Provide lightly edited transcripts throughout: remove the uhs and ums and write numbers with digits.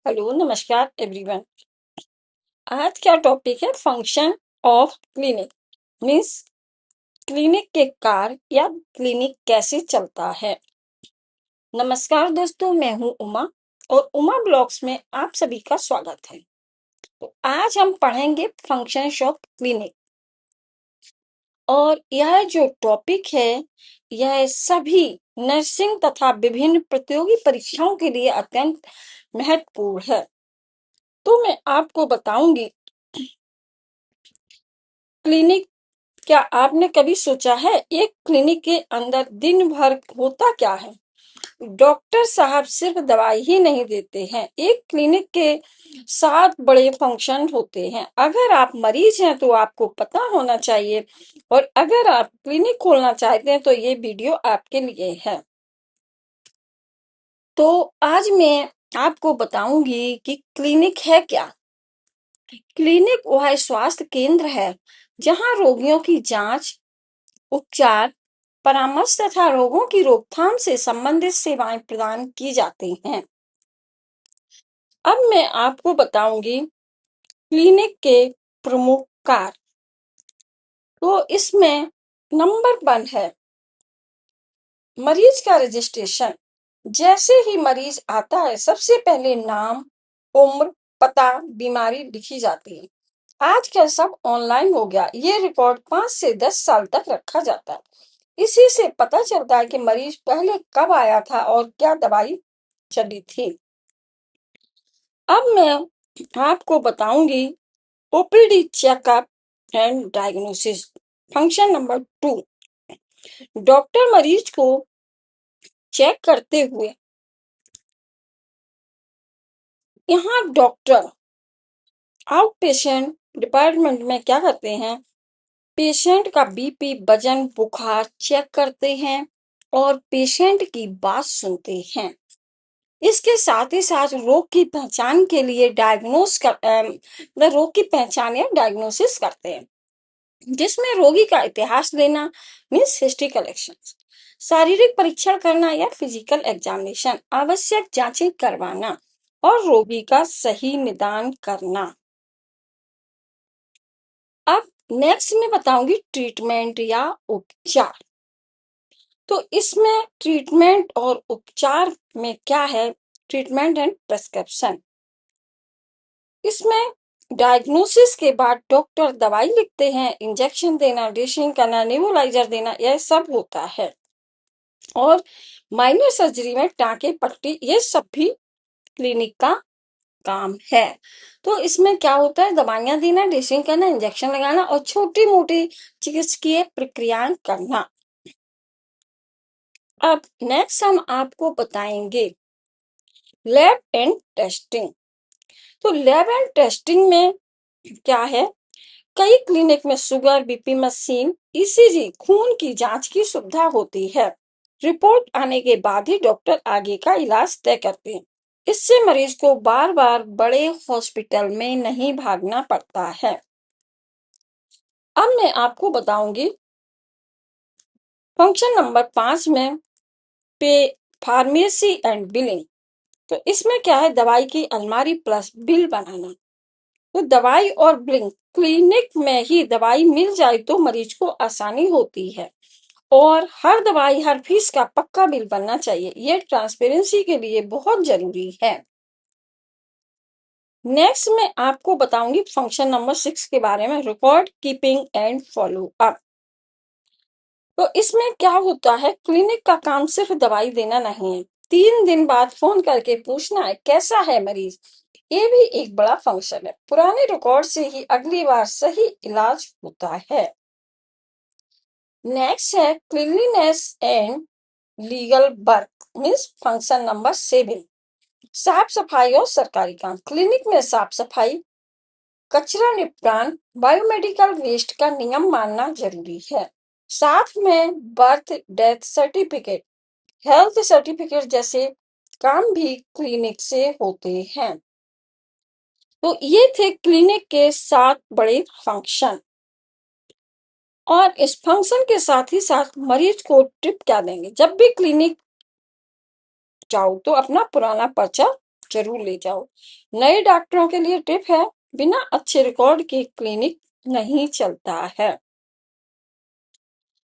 Hello नमस्कार everyone. आज का टॉपिक है function of clinic. Means clinic के कार्य या क्लिनिक कैसे चलता है। नमस्कार दोस्तों, मैं हूं उमा और उमा ब्लॉग्स में आप सभी का स्वागत है। तो आज हम पढ़ेंगे फंक्शन ऑफ क्लिनिक और यह जो टॉपिक है यह सभी नर्सिंग तथा विभिन्न प्रतियोगी परीक्षाओं के लिए अत्यंत महत्वपूर्ण है। तो मैं आपको बताऊंगी क्लिनिक। क्या आपने कभी सोचा है एक क्लिनिक के अंदर दिन भर होता क्या है। डॉक्टर साहब सिर्फ दवाई ही नहीं देते हैं, एक क्लिनिक के 7 बड़े फंक्शन होते हैं। अगर आप मरीज हैं तो आपको पता होना चाहिए और अगर आप क्लिनिक खोलना चाहते हैं तो ये वीडियो आपके लिए है। तो आज मैं आपको बताऊंगी कि क्लिनिक है क्या। क्लिनिक वह स्वास्थ्य केंद्र है जहां रोगियों की जांच, उपचार, परामर्श तथा रोगों की रोकथाम से संबंधित सेवाएं प्रदान की जाती हैं। अब मैं आपको बताऊंगी क्लिनिक के प्रमुख कार्य। तो इसमें नंबर 1 है मरीज का रजिस्ट्रेशन। जैसे ही मरीज आता है सबसे पहले नाम, उम्र, पता, बीमारी लिखी जाती है। आजकल सब ऑनलाइन हो गया, ये रिकॉर्ड 5 से 10 साल तक रखा जाता है। इसी से पता चलता है कि मरीज पहले कब आया था और क्या दवाई चली थी। अब मैं आपको बताऊंगी OPD checkup and diagnosis. Function number 2, doctor मरीज को चेक करते हुए, यहाँ डॉक्टर आउट पेशेंट डिपार्टमेंट में क्या करते हैं, पेशेंट का बीपी, वजन, बुखार चेक करते हैं और पेशेंट की बात सुनते हैं। इसके साथ ही साथ रोग की पहचान के लिए मतलब रोग की पहचान या डायग्नोसिस करते हैं, जिसमें रोगी का इतिहास देना, मीन्स हिस्ट्री कलेक्शन, शारीरिक परीक्षण करना या फिजिकल एग्जामिनेशन, आवश्यक जांचें करवाना और रोगी का सही निदान करना। अब नेक्स्ट मैं बताऊंगी ट्रीटमेंट या उपचार। तो इसमें ट्रीटमेंट और उपचार में क्या है, ट्रीटमेंट एंड प्रेस्क्रिप्शन। इसमें डायग्नोसिस के बाद डॉक्टर दवाई लिखते हैं, इंजेक्शन देना, ड्रेसिंग करना, नेबुलाइजर देना, यह सब होता है। और माइनर सर्जरी में टाँके, पट्टी, ये सब भी क्लिनिक का काम है। तो इसमें क्या होता है, दवाइयां देना, ड्रेसिंग करना, इंजेक्शन लगाना और छोटी मोटी चिकित्सकीय प्रक्रियाएं करना। अब नेक्स्ट हम आपको बताएंगे लैब एंड टेस्टिंग। तो लैब एंड टेस्टिंग में क्या है, कई क्लिनिक में शुगर, बीपी मशीन, ईसीजी, खून की जांच की सुविधा होती है। रिपोर्ट आने के बाद ही डॉक्टर आगे का इलाज तय करते हैं। इससे मरीज को बार बार बड़े हॉस्पिटल में नहीं भागना पड़ता है। अब मैं आपको बताऊंगी फंक्शन नंबर 5 में पे फार्मेसी एंड बिलिंग। तो इसमें क्या है, दवाई की अलमारी प्लस बिल बनाना। तो दवाई और बिलिंग, क्लिनिक में ही दवाई मिल जाए तो मरीज को आसानी होती है और हर दवाई, हर फीस का पक्का बिल बनना चाहिए। ये ट्रांसपेरेंसी के लिए बहुत जरूरी है। नेक्स्ट मैं आपको बताऊंगी फंक्शन नंबर 6 के बारे में, record keeping and follow up. तो इसमें क्या होता है, क्लिनिक का काम सिर्फ दवाई देना नहीं है, 3 दिन बाद फोन करके पूछना है कैसा है मरीज। ये भी एक बड़ा फंक्शन है। पुराने रिकॉर्ड से ही अगली बार सही इलाज होता है। नेक्स्ट है cleanliness and legal work, means function number 7, साफ सफाई और सरकारी काम। क्लिनिक में साफ सफाई, कचरा निपटान, बायोमेडिकल वेस्ट का नियम मानना जरूरी है। साथ में birth, death certificate, health certificate जैसे काम भी क्लिनिक से होते हैं। तो ये थे क्लिनिक के 7 बड़े फंक्शन। और इस फंक्शन के साथ ही साथ मरीज को टिप क्या देंगे, जब भी क्लिनिक जाओ तो अपना पुराना पर्चा जरूर ले जाओ। नए डॉक्टरों के लिए टिप है, बिना अच्छे रिकॉर्ड के क्लिनिक नहीं चलता है।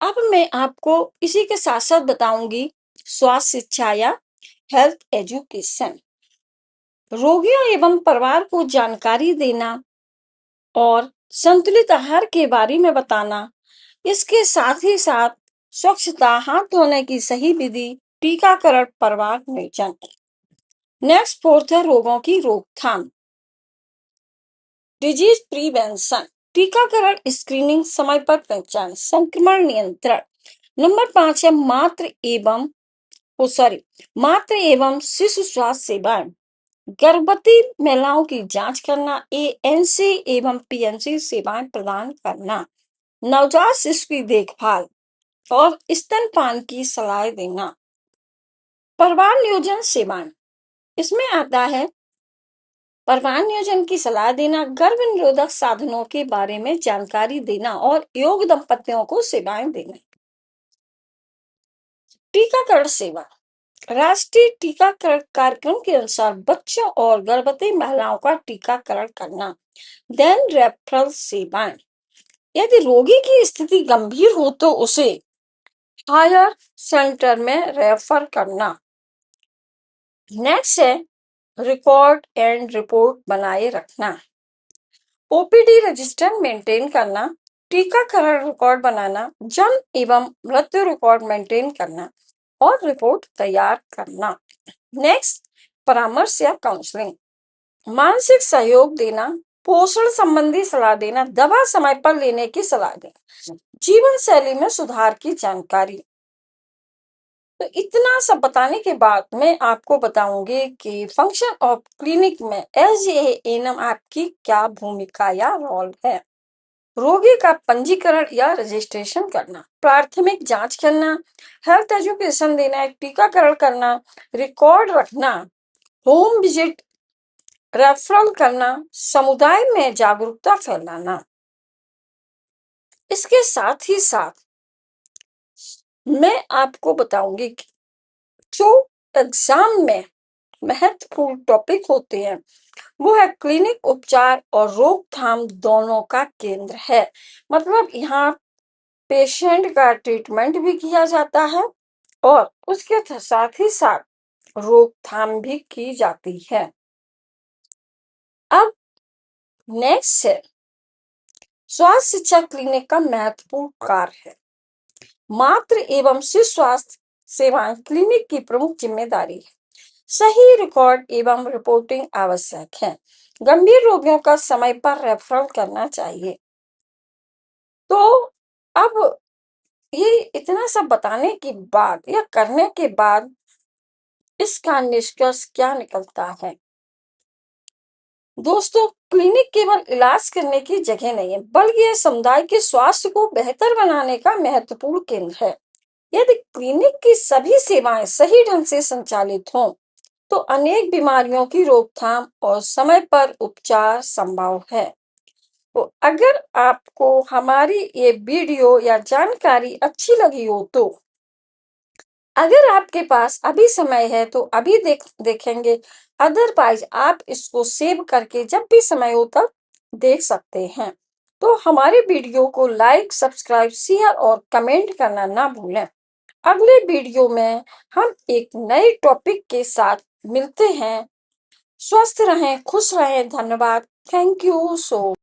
अब मैं आपको इसी के साथ साथ बताऊंगी स्वास्थ्य शिक्षा या हेल्थ एजुकेशन। रोगियों एवं परिवार को जानकारी देना और संतुलित आहार के बारे में बताना, इसके साथ ही साथ स्वच्छता, हाथ धोने की सही विधि, टीकाकरण, परिवार नियोजन। नेक्स्ट फोर्थ है रोगों की रोकथाम, डिजीज प्रिवेंशन, टीकाकरण, स्क्रीनिंग, समय पर पहचान, संक्रमण नियंत्रण। नंबर 5 है मातृ एवं शिशु स्वास्थ्य सेवाएं, गर्भवती महिलाओं की जांच करना, एएनसी एवं पीएनसी सेवाएं प्रदान करना, नवजात शिशु की देखभाल और स्तनपान की सलाह देना। परिवार नियोजन सेवाएं, इसमें आता है परिवार नियोजन की सलाह देना, गर्भ निरोधक साधनों के बारे में जानकारी देना और योग्य दंपतियों को सेवाएं देना। टीकाकरण सेवा, राष्ट्रीय टीकाकरण कार्यक्रम के अनुसार बच्चों और गर्भवती महिलाओं का टीकाकरण करना। देन रेफरल सेवाएं, यदि रोगी की स्थिति गंभीर हो तो उसे हायर सेंटर में रेफर करना। नेक्स्ट है रिकॉर्ड एंड रिपोर्ट बनाए रखना, ओपीडी रजिस्टर मेंटेन करना, टीकाकरण रिकॉर्ड बनाना, जन्म एवं मृत्यु रिकॉर्ड मेंटेन करना और रिपोर्ट तैयार करना। नेक्स्ट परामर्श या काउंसलिंग, मानसिक सहयोग देना, पोषण संबंधी सलाह देना, दवा समय पर लेने की सलाह देना, जीवन शैली में सुधार की जानकारी। तो इतना सब बताने के बाद मैं आपको बताऊंगी कि फंक्शन ऑफ क्लिनिक में एसजेएएनएम आपकी क्या भूमिका या रोल है। रोगी का पंजीकरण या रजिस्ट्रेशन करना, प्राथमिक जांच करना, हेल्थ एजुकेशन देना, टीकाकरण करना, रिकॉर्ड रखना, होम विजिट, रेफरल करना, समुदाय में जागरूकता फैलाना। इसके साथ ही साथ मैं आपको बताऊंगी कि जो एग्जाम में महत्वपूर्ण टॉपिक होते हैं वो है क्लिनिक, उपचार और रोकथाम दोनों का केंद्र है। मतलब यहाँ पेशेंट का ट्रीटमेंट भी किया जाता है और उसके साथ ही साथ रोकथाम भी की जाती है। अब नेक्स्ट है स्वास्थ्य शिक्षा क्लिनिक का महत्वपूर्ण कार्य है। मातृ एवं शिशु स्वास्थ्य सेवाएं क्लिनिक की प्रमुख जिम्मेदारी है। सही रिकॉर्ड एवं रिपोर्टिंग आवश्यक है। गंभीर रोगियों का समय पर रेफरल करना चाहिए। तो अब ये इतना सब बताने के बाद या करने के बाद इसका निष्कर्ष क्या निकलता है? दोस्तों, क्लिनिक केवल इलाज करने की जगह नहीं है, बल्कि यह समुदाय के स्वास्थ्य को बेहतर बनाने का महत्वपूर्ण केंद्र है। यदि क्लिनिक की सभी सेवाएं सही ढंग से संचालित हों, तो अनेक बीमारियों की रोकथाम और समय पर उपचार संभव है। तो अगर आपको हमारी ये वीडियो या जानकारी अच्छी लगी हो तो अगर आपके पास अभी समय है तो अभी देखेंगे, अदरवाइज आप इसको सेव करके जब भी समय हो तब देख सकते हैं। तो हमारे वीडियो को लाइक, सब्सक्राइब, शेयर और कमेंट करना ना भूलें। अगले वीडियो में हम एक नए टॉपिक के साथ मिलते हैं। स्वस्थ रहें, खुश रहें। धन्यवाद। Thank you so